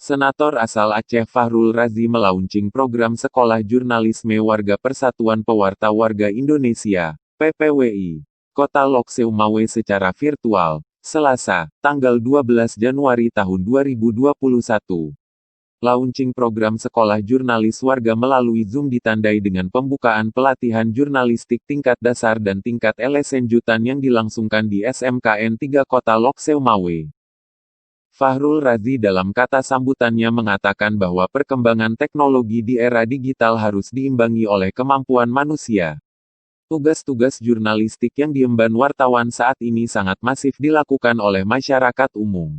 Senator asal Aceh Fahrul Razi melaunching program Sekolah Jurnalisme Warga Persatuan Pewarta Warga Indonesia, PPWI, Kota Lok Seumawe secara virtual, Selasa, tanggal 12 Januari tahun 2021. Launching program Sekolah Jurnalis Warga melalui Zoom ditandai dengan pembukaan pelatihan jurnalistik tingkat dasar dan tingkat LS-Lanjutan yang dilangsungkan di SMKN 3 Kota Lok Seumawe. Fahrul Razi dalam kata sambutannya mengatakan bahwa perkembangan teknologi di era digital harus diimbangi oleh kemampuan manusia. Tugas-tugas jurnalistik yang diemban wartawan saat ini sangat masif dilakukan oleh masyarakat umum.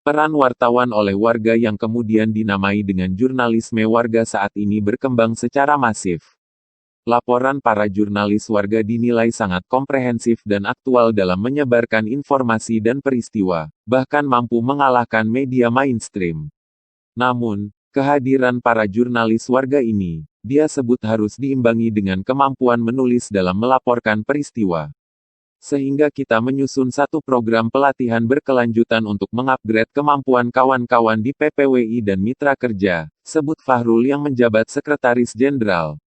Peran wartawan oleh warga yang kemudian dinamai dengan jurnalisme warga saat ini berkembang secara masif. Laporan para jurnalis warga dinilai sangat komprehensif dan aktual dalam menyebarkan informasi dan peristiwa, bahkan mampu mengalahkan media mainstream. Namun, kehadiran para jurnalis warga ini, dia sebut harus diimbangi dengan kemampuan menulis dalam melaporkan peristiwa. Sehingga kita menyusun satu program pelatihan berkelanjutan untuk mengupgrade kemampuan kawan-kawan di PPWI dan mitra kerja, sebut Fahrul yang menjabat Sekretaris Jenderal.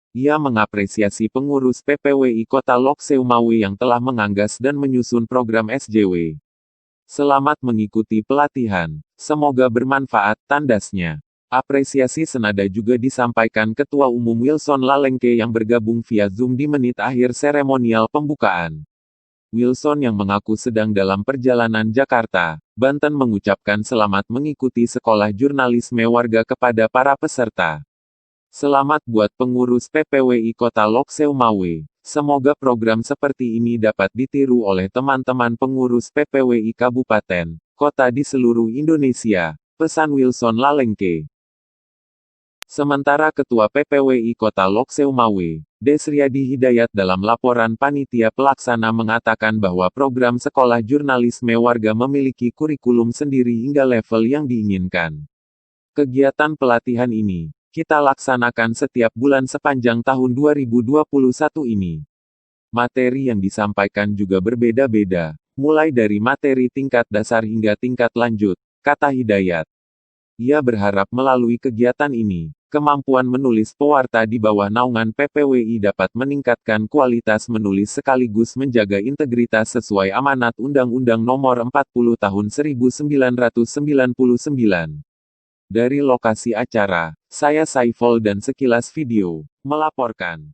Ia mengapresiasi pengurus PPWI Kota Lok Seumawe yang telah menganggas dan menyusun program SJW. Selamat mengikuti pelatihan, semoga bermanfaat, tandasnya. Apresiasi senada juga disampaikan Ketua Umum Wilson Lalengke yang bergabung via Zoom di menit akhir seremonial pembukaan. Wilson yang mengaku sedang dalam perjalanan Jakarta, Banten mengucapkan selamat mengikuti Sekolah Jurnalisme Warga kepada para peserta. Selamat buat pengurus PPWI Kota Lok Seumawe. Semoga program seperti ini dapat ditiru oleh teman-teman pengurus PPWI Kabupaten, Kota di seluruh Indonesia, pesan Wilson Lalengke. Sementara Ketua PPWI Kota Lok Seumawe, Desriadi Hidayat dalam laporan panitia pelaksana mengatakan bahwa program Sekolah Jurnalisme Warga memiliki kurikulum sendiri hingga level yang diinginkan. Kegiatan pelatihan ini kita laksanakan setiap bulan sepanjang tahun 2021 ini. Materi yang disampaikan juga berbeda-beda, mulai dari materi tingkat dasar hingga tingkat lanjut, kata Hidayat. Ia berharap melalui kegiatan ini, kemampuan menulis pewarta di bawah naungan PPWI dapat meningkatkan kualitas menulis sekaligus menjaga integritas sesuai amanat Undang-Undang Nomor 40 Tahun 1999. Dari lokasi acara, saya Saiful dan Sekilas Video, melaporkan.